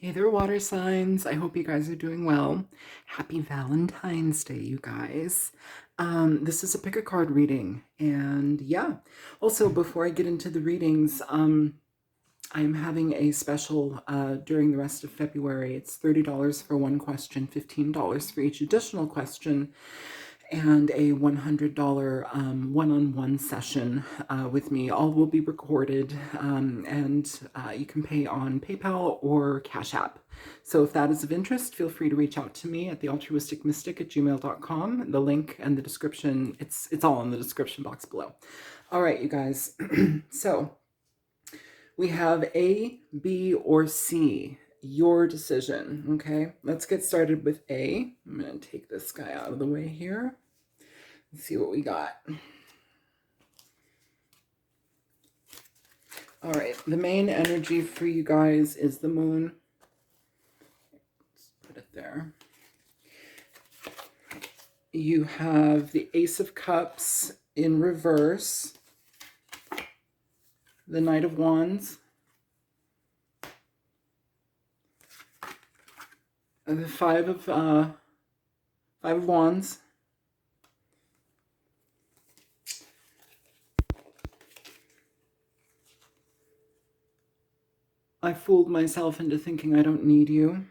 Hey there, water signs. I hope you guys are doing well. Happy Valentine's Day, you guys. This is a pick a card reading. And yeah, also before I get into the readings, I'm having a special during the rest of February. It's $30 for one question, $15 for each additional question, and a $100 one-on-one session with me. All will be recorded, and you can pay on PayPal or Cash App. So if that is of interest, feel free to reach out to me at thealtruisticmystic@gmail.com. The link and the description, it's all in the description box below. All right, you guys. So we have A, B, or C. Your decision, okay? Let's get started with A. I'm going to take this guy out of the way here. Let's see what we got. All right, the main energy for you guys is the moon. Let's put it there. You have the Ace of Cups in reverse, the Knight of Wands, the Five of Wands, I fooled myself into thinking I don't need you.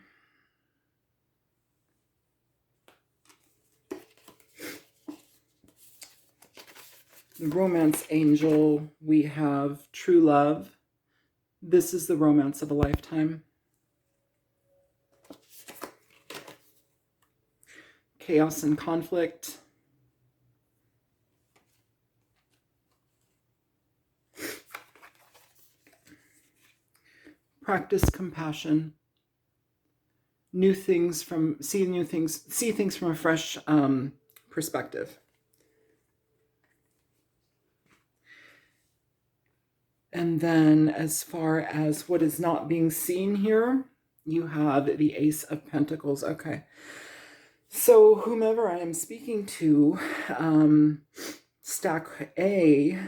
The Romance Angel, we have true love. This is the romance of a lifetime. Chaos and conflict. Practice compassion. See things from a fresh perspective. And then as far as what is not being seen here, you have the Ace of Pentacles. Okay. So whomever I am speaking to, stack A,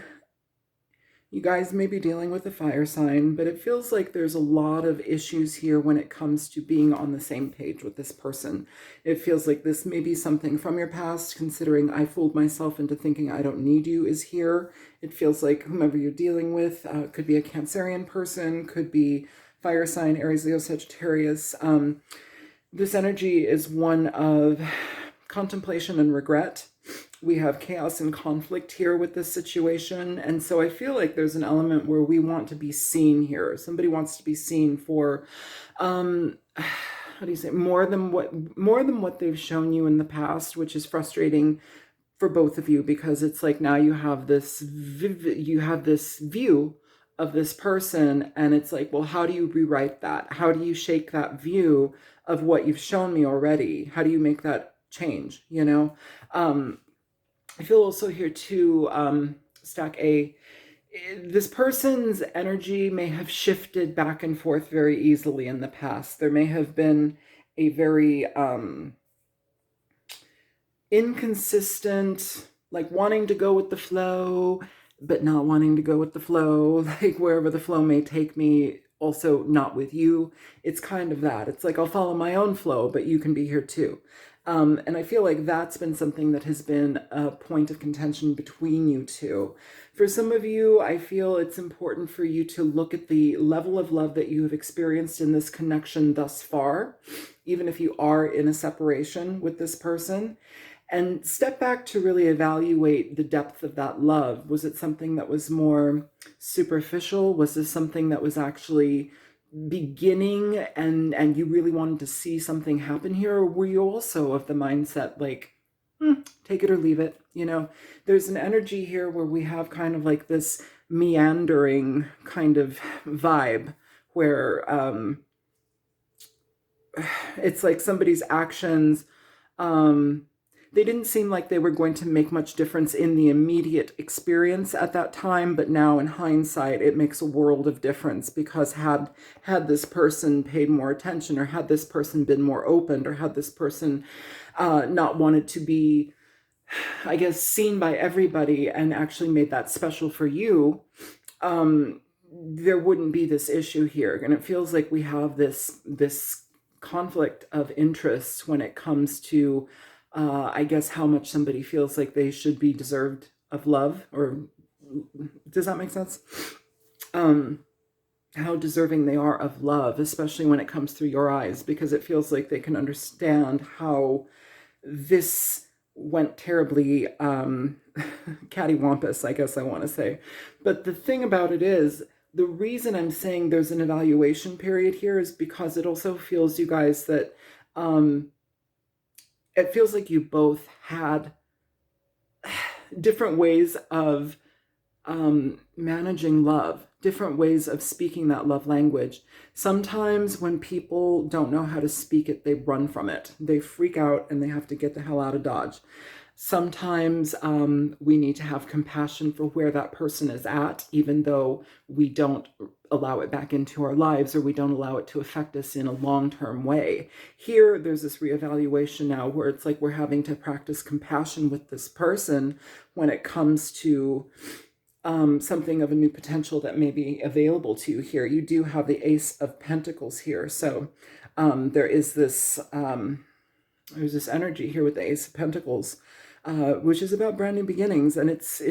you guys may be dealing with a fire sign, but it feels like there's a lot of issues here when it comes to being on the same page with this person. It feels like this may be something from your past, considering I fooled myself into thinking I don't need you is here. It feels like whomever you're dealing with could be a Cancerian person, could be fire sign, Aries, Leo, Sagittarius. This energy is one of contemplation and regret. We have chaos and conflict here with this situation. And so I feel like there's an element where we want to be seen here. Somebody wants to be seen for, how do you say, more than what they've shown you in the past, which is frustrating for both of you, because it's like now you have this view of this person, and it's like, well, how do you rewrite that? How do you shake that view of what you've shown me already? How do you make that change, you know? I feel also here too, stack A, this person's energy may have shifted back and forth very easily in the past. There may have been a very inconsistent, like wanting to go with the flow, but not wanting to go with the flow, like wherever the flow may take me, also not with you. It's kind of that. It's like I'll follow my own flow, but you can be here too. And I feel like that's been something that has been a point of contention between you two. For some of you, I feel it's important for you to look at the level of love that you have experienced in this connection thus far, even if you are in a separation with this person, and step back to really evaluate the depth of that love. Was it something that was more superficial? Was this something that was actually beginning and you really wanted to see something happen here? Or were you also of the mindset like, take it or leave it? You know, there's an energy here where we have kind of like this meandering kind of vibe where it's like somebody's actions, they didn't seem like they were going to make much difference in the immediate experience at that time, but now in hindsight, it makes a world of difference, because had this person paid more attention, or had this person been more open, or had this person not wanted to be, I guess, seen by everybody and actually made that special for you, there wouldn't be this issue here. And it feels like we have this conflict of interests when it comes to, I guess, how much somebody feels like they should be deserved of love, or does that make sense? How deserving they are of love, especially when it comes through your eyes, because it feels like they can understand how this went terribly cattywampus, I guess I want to say. But the thing about it is, the reason I'm saying there's an evaluation period here is because it also feels, you guys, that it feels like you both had different ways of managing love, different ways of speaking that love language. Sometimes when people don't know how to speak it, they run from it. They freak out and they have to get the hell out of Dodge. Sometimes we need to have compassion for where that person is at, even though we don't allow it back into our lives, or we don't allow it to affect us in a long-term way. Here, there's this reevaluation now where it's like we're having to practice compassion with this person when it comes to something of a new potential that may be available to you here. You do have the Ace of Pentacles here. So there is this, there's this energy here with the Ace of Pentacles, which is about brand new beginnings. And it's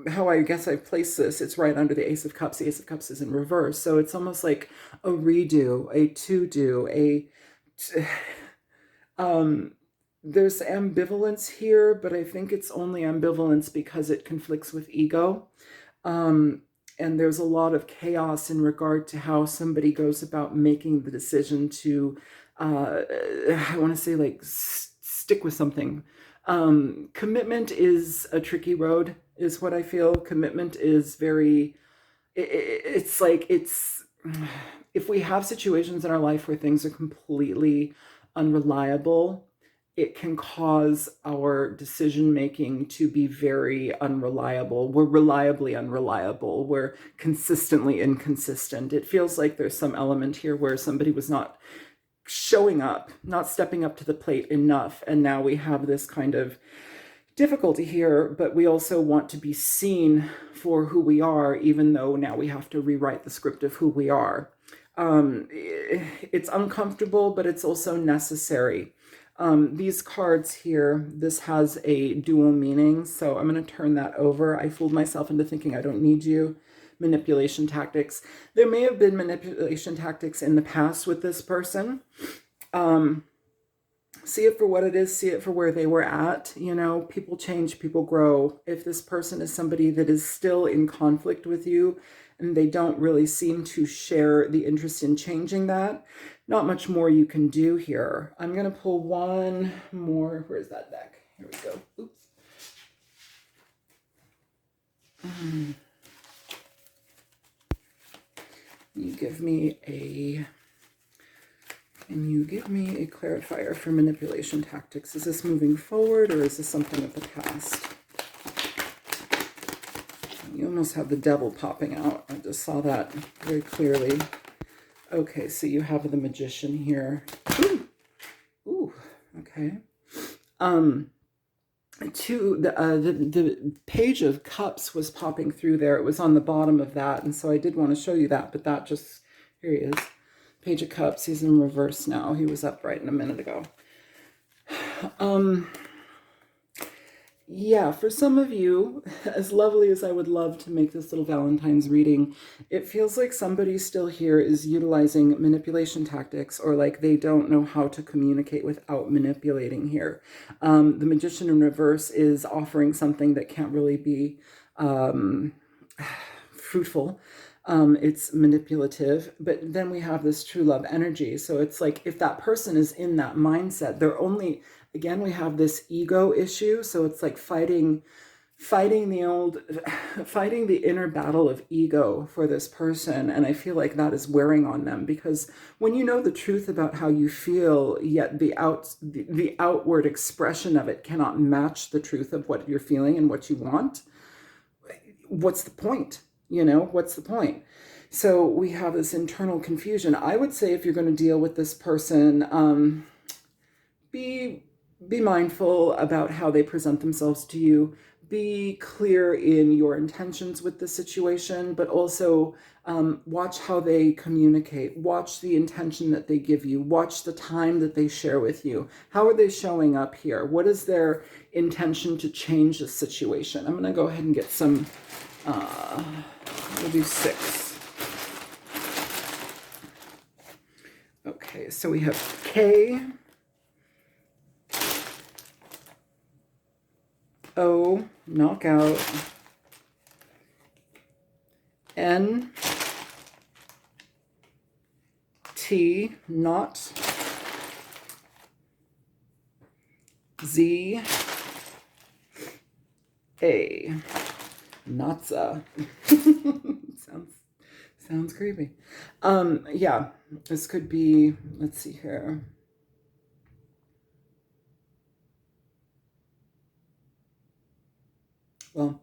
how I guess I've placed this. It's right under the Ace of Cups. The Ace of Cups is in reverse. So it's almost like a redo, a to-do, there's ambivalence here, but I think it's only ambivalence because it conflicts with ego. And there's a lot of chaos in regard to how somebody goes about making the decision to, I want to say, like, stick with something. Commitment is a tricky road, is what I feel. Commitment is very, it's like, if we have situations in our life where things are completely unreliable, it can cause our decision-making to be very unreliable. We're reliably unreliable. We're consistently inconsistent. It feels like there's some element here where somebody was not showing up, not stepping up to the plate enough. And now we have this kind of difficulty here, but we also want to be seen for who we are, even though now we have to rewrite the script of who we are. It's uncomfortable, but it's also necessary. These cards here, this has a dual meaning, so I'm going to turn that over. I fooled myself into thinking I don't need you. Manipulation tactics. There may have been manipulation tactics in the past with this person. See it for what it is. See it for where they were at. You know, people change, people grow. If this person is somebody that is still in conflict with you and they don't really seem to share the interest in changing that, not much more you can do here. I'm going to pull one more. Where's that deck? Here we go. Oops. You give me a, can you give me a clarifier for manipulation tactics? Is this moving forward or is this something of the past? You almost have the devil popping out. I just saw that very clearly. Okay, so you have the Magician here. Ooh, ooh, okay. The Page of Cups was popping through there. It was on the bottom of that, and so I did want to show you that, but that just, here he is. Page of Cups, he's in reverse now. He was upright a minute ago. Yeah, for some of you, as lovely as I would love to make this little Valentine's reading, it feels like somebody still here is utilizing manipulation tactics, or like they don't know how to communicate without manipulating here. The Magician in reverse is offering something that can't really be fruitful. It's manipulative, but then we have this true love energy. So it's like if that person is in that mindset, they're only, again, we have this ego issue. So it's like fighting the inner battle of ego for this person. And I feel like that is wearing on them, because when you know the truth about how you feel, yet the outward expression of it cannot match the truth of what you're feeling and what you want, what's the point? You know, what's the point? So we have this internal confusion. I would say if you're going to deal with this person, be mindful about how they present themselves to you. Be clear in your intentions with the situation, but also Watch how they communicate. Watch the intention that they give you. Watch the time that they share with you. How are they showing up here? What is their intention to change the situation? I'm going to go ahead and get some, we'll do 6. Okay, so we have K, O, knockout, N, T, not, Z, A, notza. Sounds creepy. Yeah, this could be, let's see here. Well,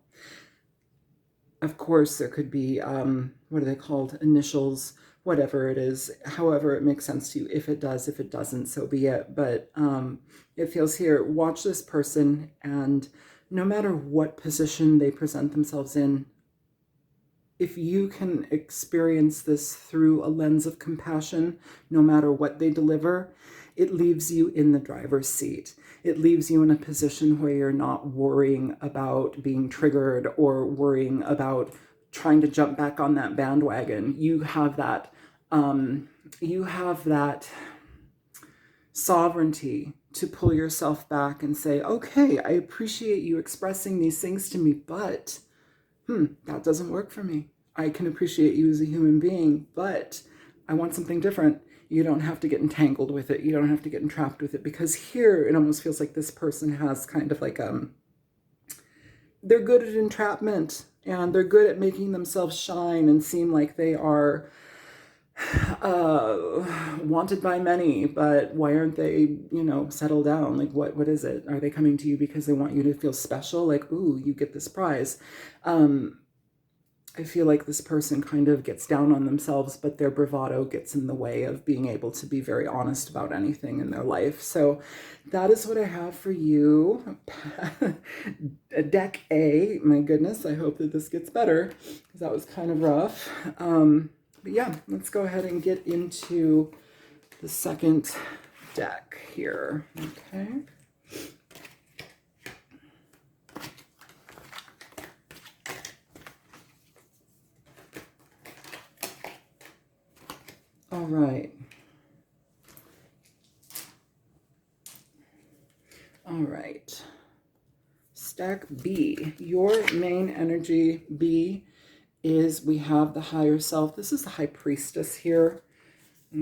of course, there could be, what are they called? Initials, whatever it is, however it makes sense to you. If it does, if it doesn't, so be it. But it feels here, watch this person, and no matter what position they present themselves in, if you can experience this through a lens of compassion, no matter what they deliver, it leaves you in the driver's seat. It leaves you in a position where you're not worrying about being triggered or worrying about trying to jump back on that bandwagon. You have that sovereignty to pull yourself back and say, okay, I appreciate you expressing these things to me, but that doesn't work for me. I can appreciate you as a human being, but I want something different. You don't have to get entangled with it. You don't have to get entrapped with it, because here it almost feels like this person has kind of like, they're good at entrapment, and they're good at making themselves shine and seem like they are wanted by many, but why aren't they, settle down? Like, what is it? Are they coming to you because they want you to feel special? Like, ooh, you get this prize. I feel like this person kind of gets down on themselves, but their bravado gets in the way of being able to be very honest about anything in their life. So that is what I have for you. Deck A, my goodness, I hope that this gets better, because that was kind of rough. But yeah, let's go ahead and get into the second deck here. Okay. All right. All right. Stack B, your main energy, B, is we have the higher self. This is the high priestess here.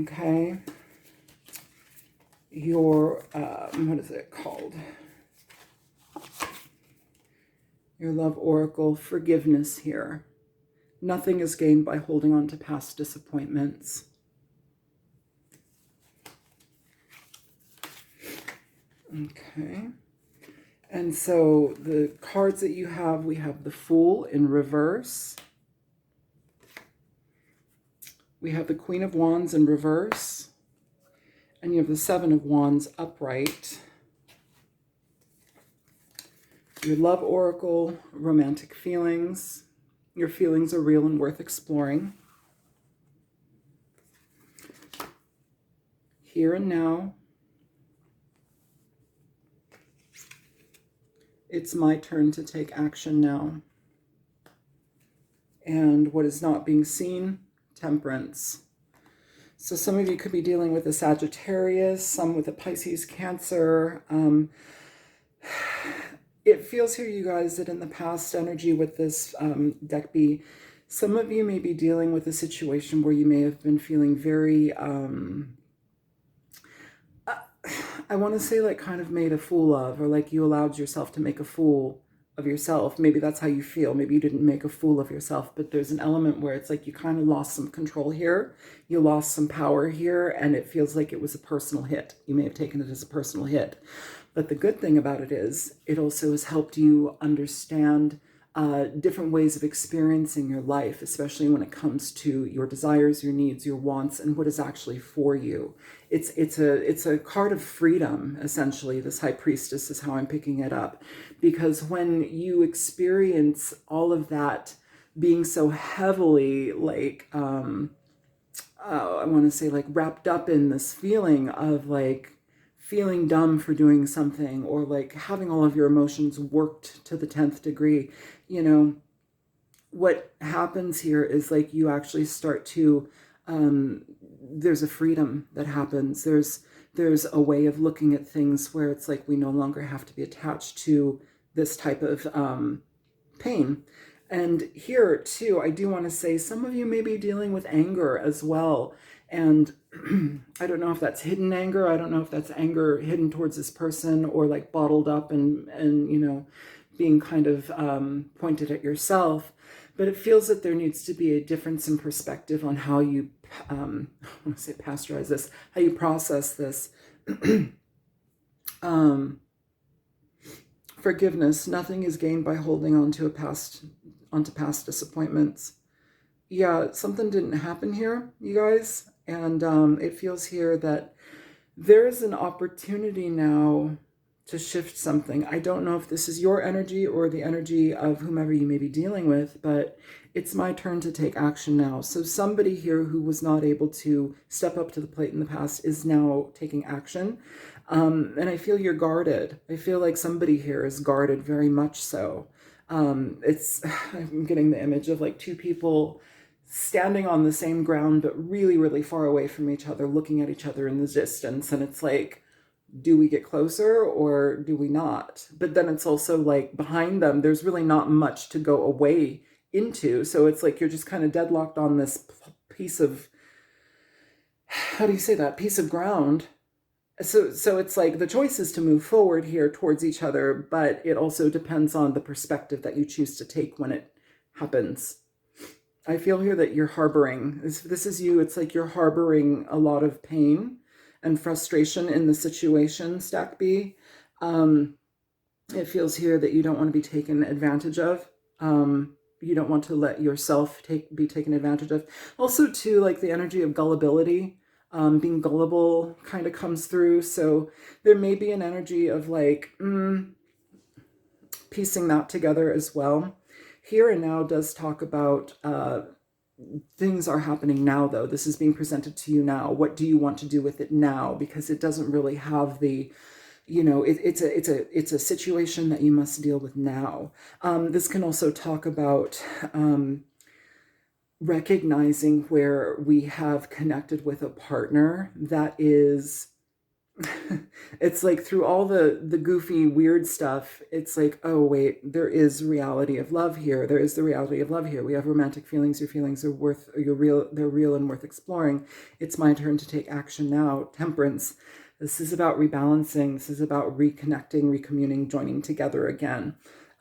Okay. Your, what is it called? Your love oracle, forgiveness here. Nothing is gained by holding on to past disappointments. Okay. And so the cards that you have, we have the Fool in reverse. We have the Queen of Wands in reverse. And you have the Seven of Wands upright. Your love oracle, romantic feelings. Your feelings are real and worth exploring. Here and now. It's my turn to take action now. And what is not being seen? Temperance. So some of you could be dealing with a Sagittarius, some with a Pisces, Cancer. It feels here, you guys, that in the past energy with this deck B, some of you may be dealing with a situation where you may have been feeling very... I want to say like kind of made a fool of, or like you allowed yourself to make a fool of yourself. Maybe that's how you feel. Maybe you didn't make a fool of yourself, but there's an element where it's like you kind of lost some control here. You lost some power here, and it feels like it was a personal hit. You may have taken it as a personal hit. But the good thing about it is it also has helped you understand different ways of experiencing your life, especially when it comes to your desires, your needs, your wants, and what is actually for you. It's a card of freedom, essentially. This High Priestess is how I'm picking it up, because when you experience all of that being so heavily like, I want to say like wrapped up in this feeling of like feeling dumb for doing something, or like having all of your emotions worked to the 10th degree, you know, what happens here is like you actually start to, there's a freedom that happens. There's a way of looking at things where it's like we no longer have to be attached to this type of pain. And here too, I do want to say some of you may be dealing with anger as well. And I don't know if that's hidden anger. I don't know if that's anger hidden towards this person, or like bottled up and you know, being kind of pointed at yourself. But it feels that there needs to be a difference in perspective on how you, I want to say pasteurize this, how you process this. Forgiveness. Nothing is gained by holding on to onto past disappointments. Yeah, something didn't happen here, you guys. And it feels here that there is an opportunity now to shift something. I don't know if this is your energy or the energy of whomever you may be dealing with, but it's my turn to take action now. So somebody here who was not able to step up to the plate in the past is now taking action. And I feel you're guarded. I feel like somebody here is guarded, very much so. I'm getting the image of like two people standing on the same ground, but really, really far away from each other, looking at each other in the distance. And it's like, do we get closer or do we not? But then it's also like behind them, there's really not much to go away into. So it's like you're just kind of deadlocked on this piece of, how do you say that? Piece of ground. So it's like the choice is to move forward here towards each other, but it also depends on the perspective that you choose to take when it happens. I feel here that you're harboring, this is you, it's like you're harboring a lot of pain and frustration in the situation, Stack B. It feels here that you don't want to be taken advantage of. You don't want to let yourself be taken advantage of. Also, too, like the energy of gullibility, being gullible kind of comes through. So there may be an energy of like piecing that together as well. Here and Now does talk about things are happening now, though. This is being presented to you now. What do you want to do with it now? Because it doesn't really have the, you know, it's a situation that you must deal with now. This can also talk about recognizing where we have connected with a partner that is, it's like through all the goofy, weird stuff, it's like, oh, wait, there is reality of love here. There is the reality of love here. We have romantic feelings. Your feelings are they're real and worth exploring. It's my turn to take action now. Temperance. This is about rebalancing. This is about reconnecting, recommuning, joining together again.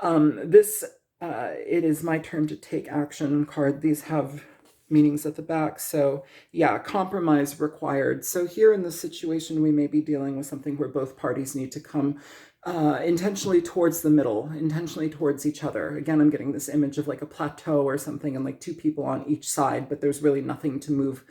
It is my turn to take action card. These have meanings at the back. So yeah, compromise required. So here in this situation, we may be dealing with something where both parties need to come intentionally towards the middle, intentionally towards each other. Again, I'm getting this image of like a plateau or something and like two people on each side, but there's really nothing to move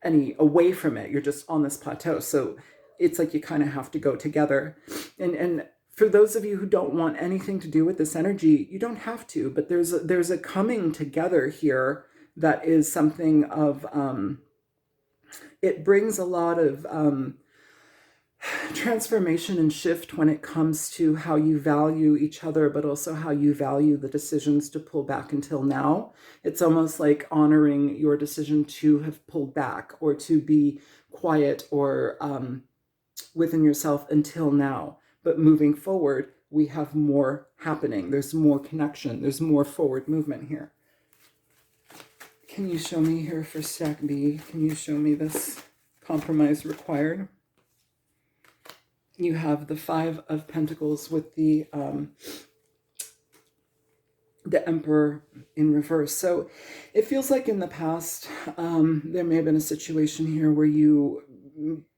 any away from it. You're just on this plateau. So it's like you kind of have to go together. And for those of you who don't want anything to do with this energy, you don't have to, but there's a coming together here that is something of, it brings a lot of transformation and shift when it comes to how you value each other, but also how you value the decisions to pull back until now. It's almost like honoring your decision to have pulled back or to be quiet or within yourself until now. But moving forward, we have more happening. There's more connection. There's more forward movement here. Can you show me here for Stack B? Can you show me this compromise required? You have the Five of Pentacles with the Emperor in reverse. So it feels like in the past, there may have been a situation here where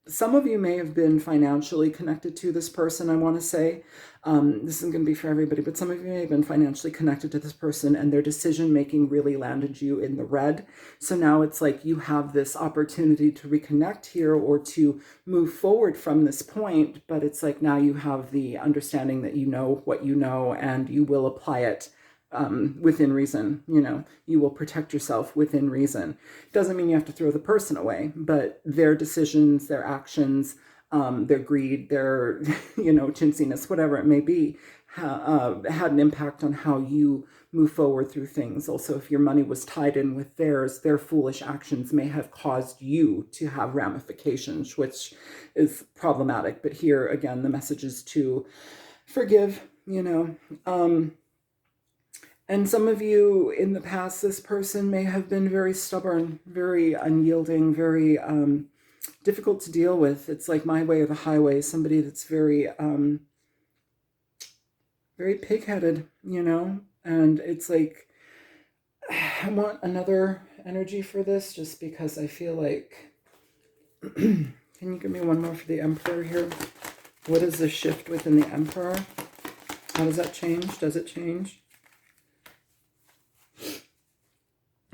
some of you may have been financially connected to this person, I want to say. This isn't going to be for everybody, but some of you may have been financially connected to this person and their decision-making really landed you in the red. So now it's like you have this opportunity to reconnect here or to move forward from this point, but it's like now you have the understanding that you know what you know and you will apply it within reason. You know, you will protect yourself within reason. Doesn't mean you have to throw the person away, but their decisions, their actions, their greed, their, you know, chintziness, whatever it may be, had an impact on how you move forward through things. Also, if your money was tied in with theirs, their foolish actions may have caused you to have ramifications, which is problematic. But here again, the message is to forgive, you know. And some of you in the past, this person may have been very stubborn, very unyielding, very difficult to deal with. It's like my way or the highway, somebody that's very, very pig-headed, you know? And it's like, I want another energy for this just because I feel like, can you give me one more for the Emperor here? What is the shift within the Emperor? How does that change? Does it change?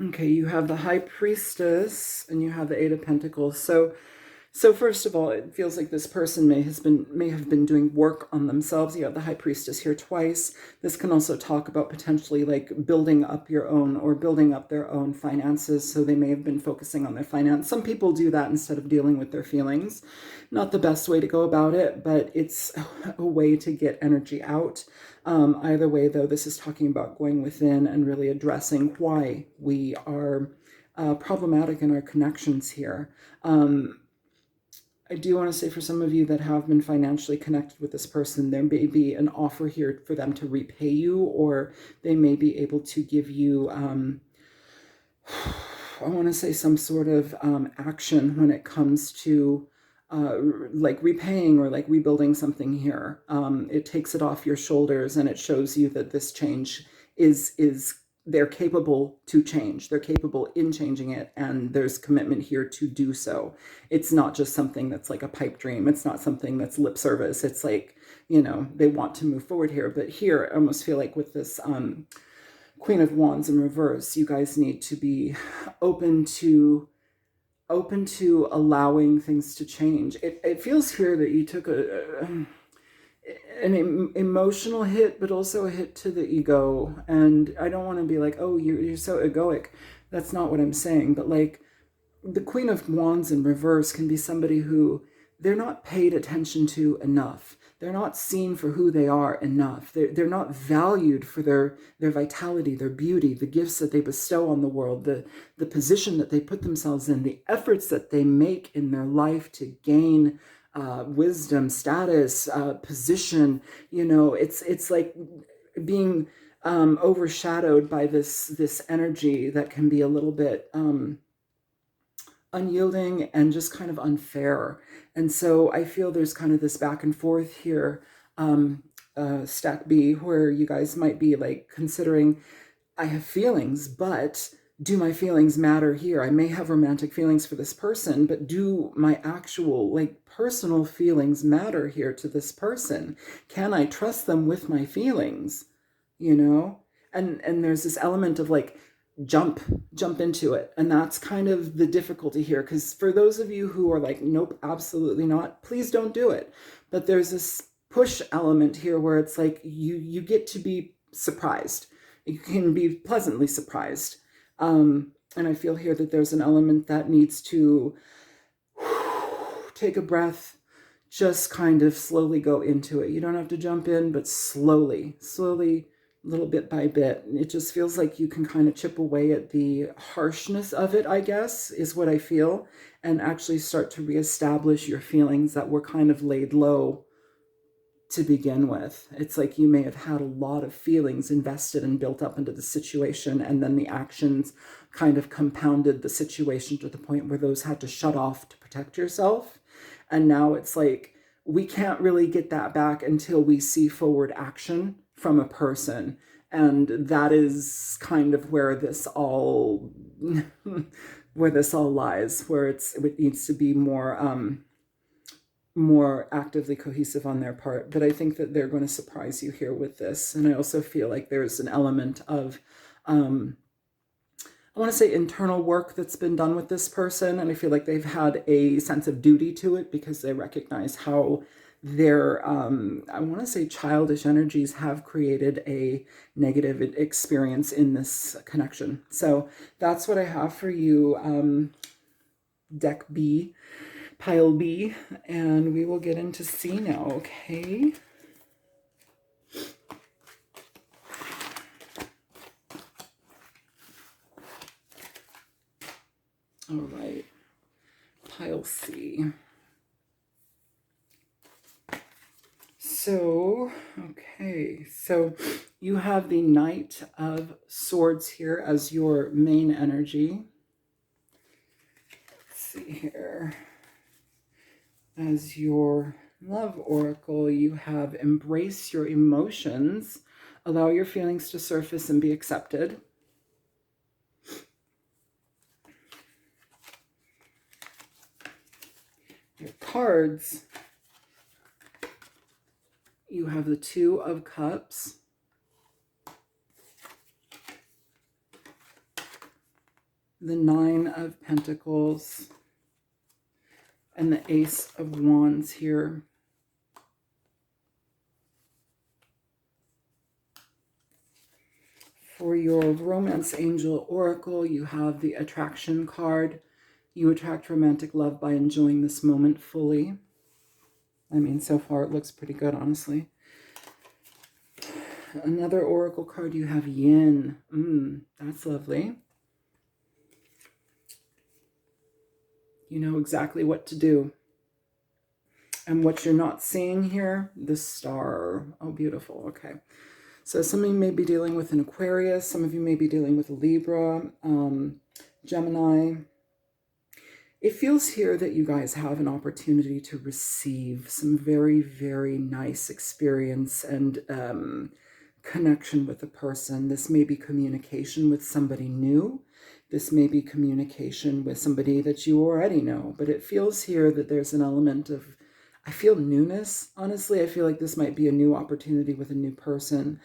Okay, you have the High Priestess and you have the Eight of Pentacles. So first of all, it feels like this person may have been doing work on themselves. You have the High Priestess here twice. This can also talk about potentially like building up your own or building up their own finances. So they may have been focusing on their finance. Some people do that instead of dealing with their feelings. Not the best way to go about it, but it's a way to get energy out. Either way, though, this is talking about going within and really addressing why we are problematic in our connections here. I do want to say for some of you that have been financially connected with this person, there may be an offer here for them to repay you, or they may be able to give you, I want to say some sort of action when it comes to like repaying or like rebuilding something here. It takes it off your shoulders and it shows you that this change is they're capable to change. They're capable in changing it, and there's commitment here to do so. It's not just something that's like a pipe dream. It's not something that's lip service. It's like, you know, they want to move forward here. But here, I almost feel like with this Queen of Wands in reverse, you guys need to be open to allowing things to change. It feels here that you took an emotional hit, but also a hit to the ego. And I don't want to be like, oh, you're so egoic. That's not what I'm saying. But like the Queen of Wands in reverse can be somebody who they're not paid attention to enough. They're not seen for who they are enough. They're not valued for their vitality, their beauty, the gifts that they bestow on the world, the position that they put themselves in, the efforts that they make in their life to gain wisdom, status, position. You know, it's like being overshadowed by this energy that can be a little bit unyielding and just kind of unfair. And so I feel there's kind of this back and forth here, stack B, where you guys might be like considering, I have feelings, but do my feelings matter here? I may have romantic feelings for this person, but do my actual like personal feelings matter here to this person? Can I trust them with my feelings? You know? And there's this element of like, jump into it. And that's kind of the difficulty here. Because for those of you who are like, nope, absolutely not, please don't do it. But there's this push element here where it's like you get to be surprised. You can be pleasantly surprised. And I feel here that there's an element that needs to take a breath, just kind of slowly go into it. You don't have to jump in, but slowly, little bit by bit. It just feels like you can kind of chip away at the harshness of it, I guess, is what I feel, and actually start to reestablish your feelings that were kind of laid low to begin with. It's like you may have had a lot of feelings invested and built up into the situation, and then the actions kind of compounded the situation to the point where those had to shut off to protect yourself. And now it's like, we can't really get that back until we see forward action from a person. And that is kind of where this all lies, where it needs to be more actively cohesive on their part. But I think that they're going to surprise you here with this. And I also feel like there's an element of I want to say internal work that's been done with this person. And I feel like they've had a sense of duty to it because they recognize how their, I want to say childish energies have created a negative experience in this connection. So that's what I have for you, deck B, pile B, and we will get into C now, okay? All right, pile C. So, okay, so you have the Knight of Swords here as your main energy. Let's see here. As your love oracle, you have embrace your emotions, allow your feelings to surface and be accepted. Your cards, you have the Two of Cups, the Nine of Pentacles, and the Ace of Wands here. For your Romance Angel Oracle, you have the Attraction card. You attract romantic love by enjoying this moment fully. I mean, so far it looks pretty good, honestly. Another Oracle card, you have Yin. That's lovely. You know exactly what to do. And what you're not seeing here, the Star. Oh, beautiful. Okay. So some of you may be dealing with an Aquarius. Some of you may be dealing with a Libra, Gemini. It feels here that you guys have an opportunity to receive some very, very nice experience and connection with a person. This may be communication with somebody new. This may be communication with somebody that you already know. But it feels here that there's an element of, I feel newness. Honestly, I feel like this might be a new opportunity with a new person.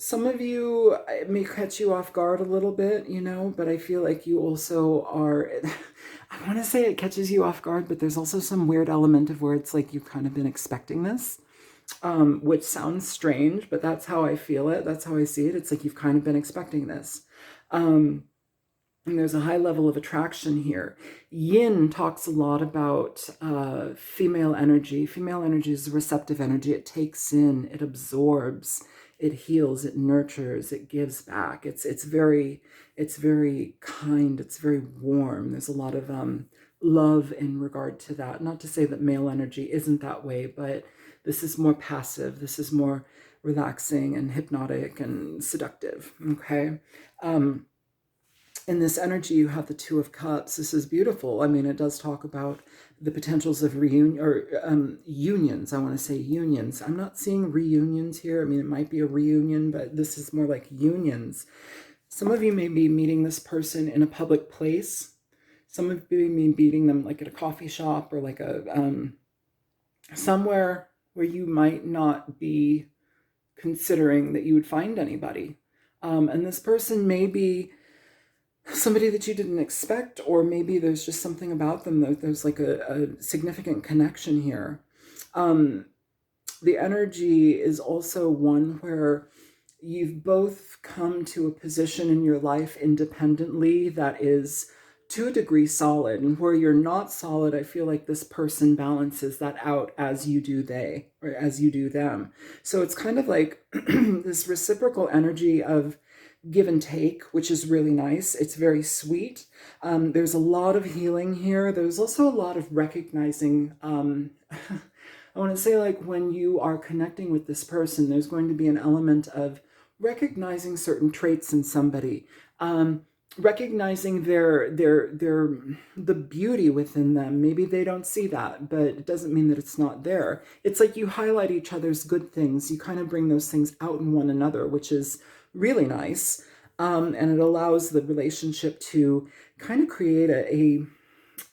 Some of you, it may catch you off guard a little bit, you know, but I feel like you also are, I want to say it catches you off guard, but there's also some weird element of where it's like you've kind of been expecting this, which sounds strange, but that's how I feel it. That's how I see it. It's like you've kind of been expecting this. And there's a high level of attraction here. Yin talks a lot about female energy. Female energy is a receptive energy. It takes in, it absorbs, it heals, it nurtures, it gives back. It's very kind. It's very warm. There's a lot of love in regard to that. Not to say that male energy isn't that way, but this is more passive. This is more relaxing and hypnotic and seductive. Okay. In this energy, you have the Two of Cups. This is beautiful. I mean, it does talk about the potentials of reunion or unions. I want to say unions. I'm not seeing reunions here. I mean, it might be a reunion, but this is more like unions. Some of you may be meeting this person in a public place. Some of you may be meeting them like at a coffee shop or like a somewhere where you might not be considering that you would find anybody. And this person may be somebody that you didn't expect, or maybe there's just something about them that there's like a significant connection here. The energy is also one where you've both come to a position in your life independently that is to a degree solid, and where you're not solid, I feel like this person balances that out as you do they, or as you do them. So it's kind of like this reciprocal energy of give and take, which is really nice. It's very sweet. There's a lot of healing here. There's also a lot of recognizing, I want to say, like, when you are connecting with this person, there's going to be an element of recognizing certain traits in somebody, recognizing the beauty within them. Maybe they don't see that, but it doesn't mean that it's not there. It's like you highlight each other's good things. You kind of bring those things out in one another, which is really nice. And it allows the relationship to kind of create a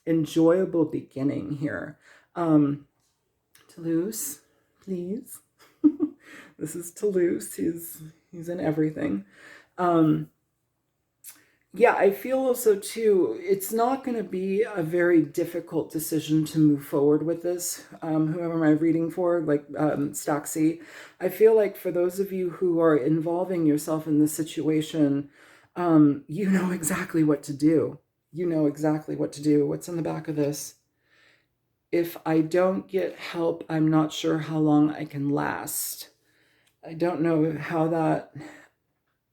enjoyable beginning here. Toulouse, please. This is Toulouse. He's in everything. Yeah, I feel also too, it's not going to be a very difficult decision to move forward with this. Whoever am I reading for, like Staxi, I feel like for those of you who are involving yourself in this situation, you know exactly what to do. You know exactly what to do. What's in the back of this? If I don't get help, I'm not sure how long I can last. I don't know how that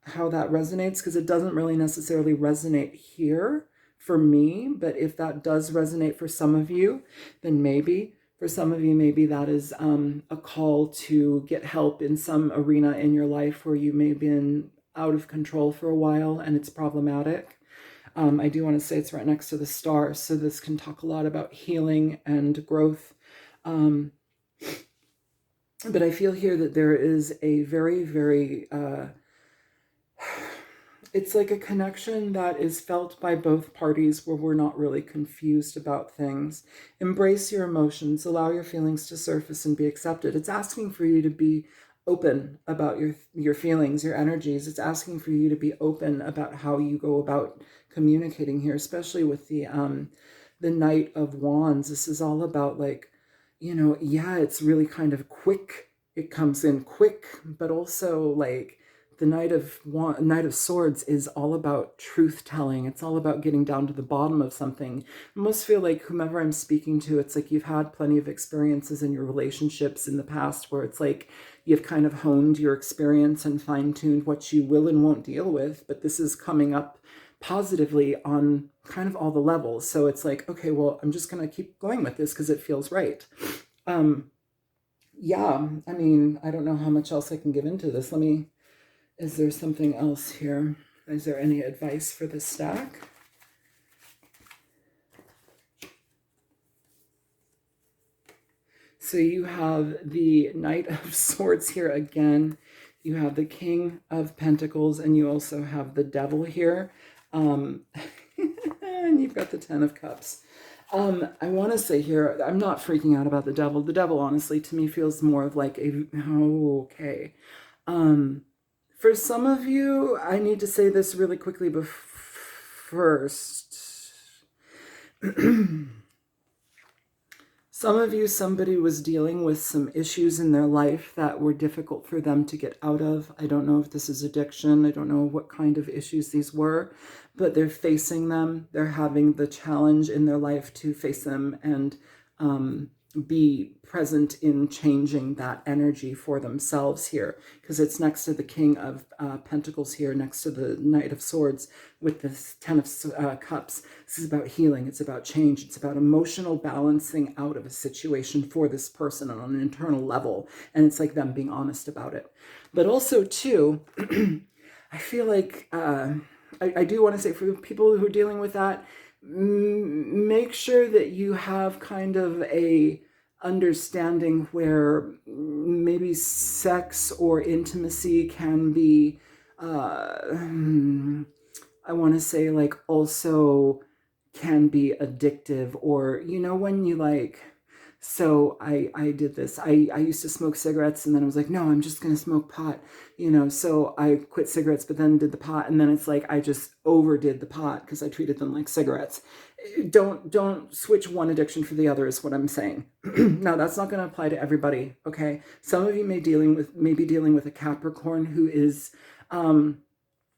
resonates, because it doesn't really necessarily resonate here for me, but if that does resonate for some of you, then maybe for some of you, maybe that is a call to get help in some arena in your life where you may have been out of control for a while and it's problematic. I do want to say it's right next to the stars, so this can talk a lot about healing and growth. Um, but I feel here that there is a very, very it's like a connection that is felt by both parties where we're not really confused about things. Embrace your emotions, allow your feelings to surface and be accepted. It's asking for you to be open about your feelings, your energies. It's asking for you to be open about how you go about communicating here, especially with the Knight of Wands. This is all about, like, yeah, it's really kind of quick. It comes in quick, but also like the Knight of Swords is all about truth telling. It's all about getting down to the bottom of something. I almost feel like whomever I'm speaking to, it's like you've had plenty of experiences in your relationships in the past where it's like you've kind of honed your experience and fine-tuned what you will and won't deal with, but this is coming up positively on kind of all the levels. So it's like, okay, well, I'm just going to keep going with this because it feels right. Um, yeah, I mean, I don't know how much else I can give into this. Is there something else here? Is there any advice for this stack? So you have the Knight of Swords here again. You have the King of Pentacles, and you also have the Devil here. And you've got the Ten of Cups. I want to say here, I'm not freaking out about the Devil. The Devil, honestly, to me feels more of like a, oh, okay. For some of you, I need to say this really quickly first. Some of you, somebody was dealing with some issues in their life that were difficult for them to get out of. I don't know if this is addiction. I don't know what kind of issues these were, but they're facing them. They're having the challenge in their life to face them and be present in changing that energy for themselves here, because it's next to the King of Pentacles here, next to the Knight of Swords with this Ten of Cups. This is about healing. It's about change. It's about emotional balancing out of a situation for this person on an internal level. And it's like them being honest about it. But also, too, I feel like I do want to say for people who are dealing with that, make sure that you have kind of a understanding where maybe sex or intimacy can be I want to say like also can be addictive, or when you like, so I did this. I used to smoke cigarettes, and then I was like, no, I'm just going to smoke pot, so I quit cigarettes, but then did the pot, and then it's like I just overdid the pot because I treated them like cigarettes. Don't switch one addiction for the other is what I'm saying. Now, that's not going to apply to everybody, okay? Some of you may be dealing with a Capricorn who is the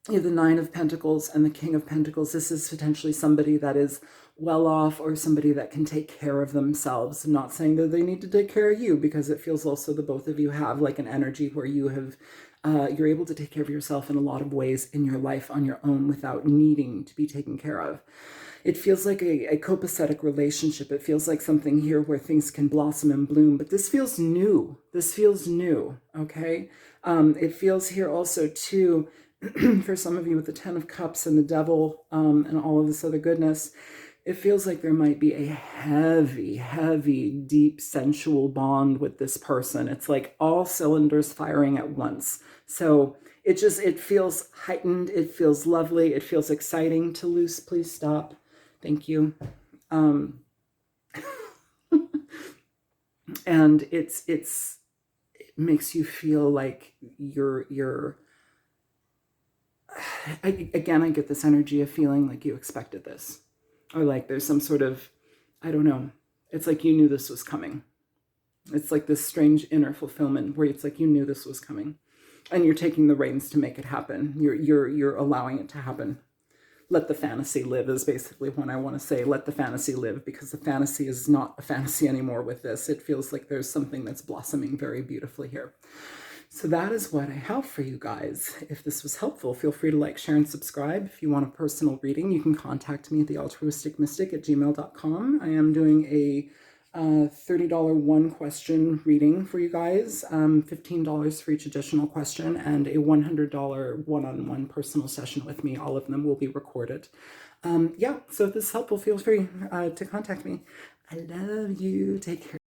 Nine of Pentacles and the King of Pentacles. This is potentially somebody that is well off, or somebody that can take care of themselves. I'm not saying that they need to take care of you, because it feels also the both of you have like an energy where you're able to take care of yourself in a lot of ways in your life on your own without needing to be taken care of. It feels like a copacetic relationship. It feels like something here where things can blossom and bloom, but this feels new. This feels new, okay? It feels here also too, for some of you with the Ten of Cups and the Devil and all of this other goodness, it feels like there might be a heavy, heavy, deep, sensual bond with this person. It's like all cylinders firing at once. So it feels heightened. It feels lovely. It feels exciting. Toulouse, please stop. Thank you. And it makes you feel like you're Again, I get this energy of feeling like you expected this, or like there's some sort of, I don't know, it's like you knew this was coming. It's like this strange inner fulfillment where it's like you knew this was coming, and you're taking the reins to make it happen. You're allowing it to happen. Let the fantasy live is basically what I want to say. Let the fantasy live, because the fantasy is not a fantasy anymore with this. It feels like there's something that's blossoming very beautifully here. So that is what I have for you guys. If this was helpful, feel free to like, share, and subscribe. If you want a personal reading, you can contact me at thealtruisticmystic@gmail.com. I am doing a $30 one question reading for you guys, $15 for each additional question, and a $100 one-on-one personal session with me. All of them will be recorded. Yeah, so if this is helpful, feel free to contact me. I love you. Take care.